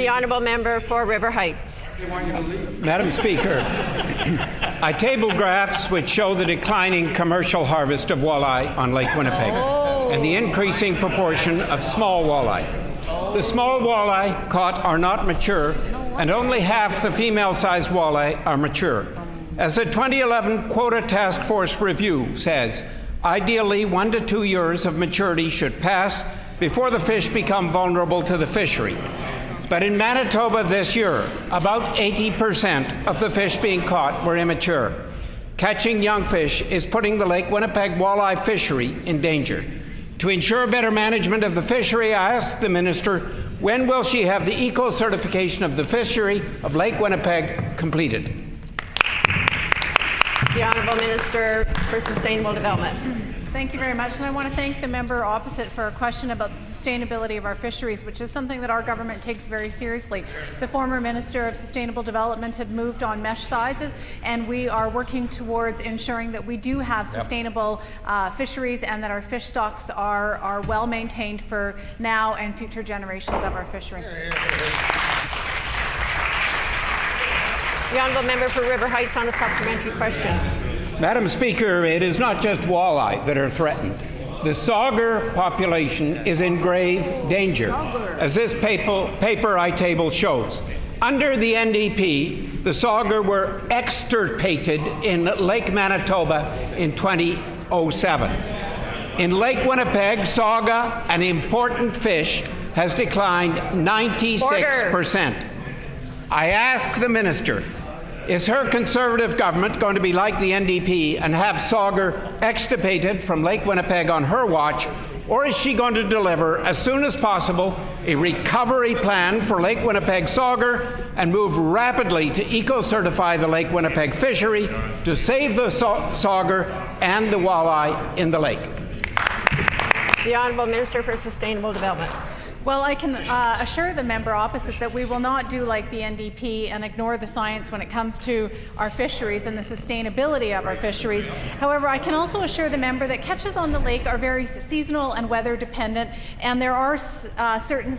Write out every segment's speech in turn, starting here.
The honourable member for River Heights. Madam Speaker, I table graphs which show the declining commercial harvest of walleye on Lake Winnipeg and the increasing proportion of small walleye. The small walleye caught are not mature, and only half the female-sized walleye are mature. As the 2011 Quota Task Force review says, ideally 1 to 2 years of maturity should pass before the fish become vulnerable to the fishery. But in Manitoba this year, about 80% of the fish being caught were immature. Catching young fish is putting the Lake Winnipeg walleye fishery in danger. To ensure better management of the fishery, I asked the Minister, when will she have the eco-certification of the fishery of Lake Winnipeg completed? The Honourable Minister for Sustainable Development. Thank you very much, and I want to thank the member opposite for a question about the sustainability of our fisheries, which is something that our government takes very seriously. The former Minister of Sustainable Development had moved on mesh sizes, and we are working towards ensuring that we do have sustainable fisheries and that our fish stocks are well maintained for now and future generations of our fishery. The honourable member for River Heights on a supplementary question. Madam Speaker, it is not just walleye that are threatened. The sauger population is in grave danger, as this paper I table shows. Under the NDP, the sauger were extirpated in Lake Manitoba in 2007. In Lake Winnipeg, sauga, an important fish, has declined 96%. Order. I ask the Minister, is her Conservative government going to be like the NDP and have sauger extirpated from Lake Winnipeg on her watch, or is she going to deliver as soon as possible a recovery plan for Lake Winnipeg sauger and move rapidly to eco-certify the Lake Winnipeg fishery to save the sauger and the walleye in the lake? The Honourable Minister for Sustainable Development. Well, I can assure the member opposite that we will not do like the NDP and ignore the science when it comes to our fisheries and the sustainability of our fisheries. However, I can also assure the member that catches on the lake are very seasonal and weather dependent, and there are certain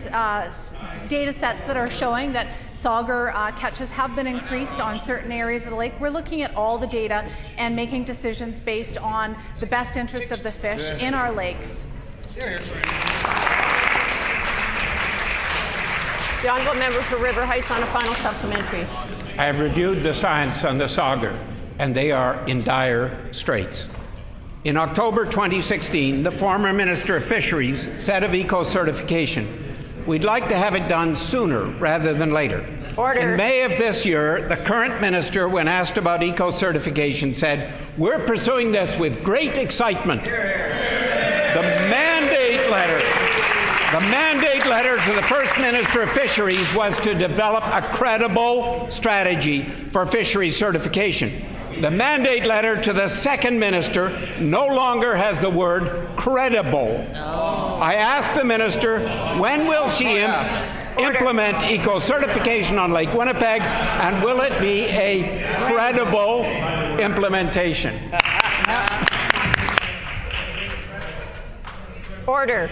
data sets that are showing that sauger catches have been increased on certain areas of the lake. We're looking at all the data and making decisions based on the best interest of the fish in our lakes. The honourable member for River Heights on a final supplementary. I have reviewed the science on the sauger, and they are in dire straits. In October 2016, the former Minister of Fisheries said of eco-certification, we'd like to have it done sooner rather than later. Order. In May of this year, the current minister, when asked about eco-certification, said, we're pursuing this with great excitement. The mandate letter to the First Minister of Fisheries was to develop a credible strategy for fisheries certification. The mandate letter to the second minister no longer has the word credible. I asked the minister, when will she implement eco-certification on Lake Winnipeg, and will it be a credible implementation? Order.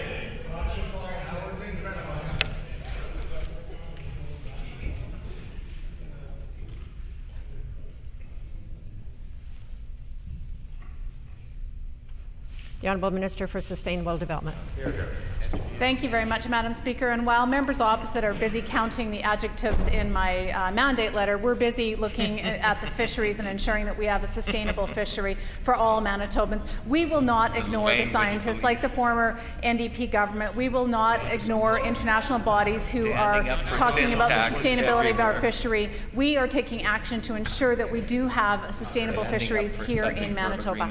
The Honourable Minister for Sustainable Development. Thank you very much, Madam Speaker. And while members opposite are busy counting the adjectives in my mandate letter, we're busy looking at the fisheries and ensuring that we have a sustainable fishery for all Manitobans. We will not ignore the scientists like the former NDP government. We will not ignore international bodies who are talking about the sustainability of our fishery. We are taking action to ensure that we do have sustainable fisheries here in Manitoba.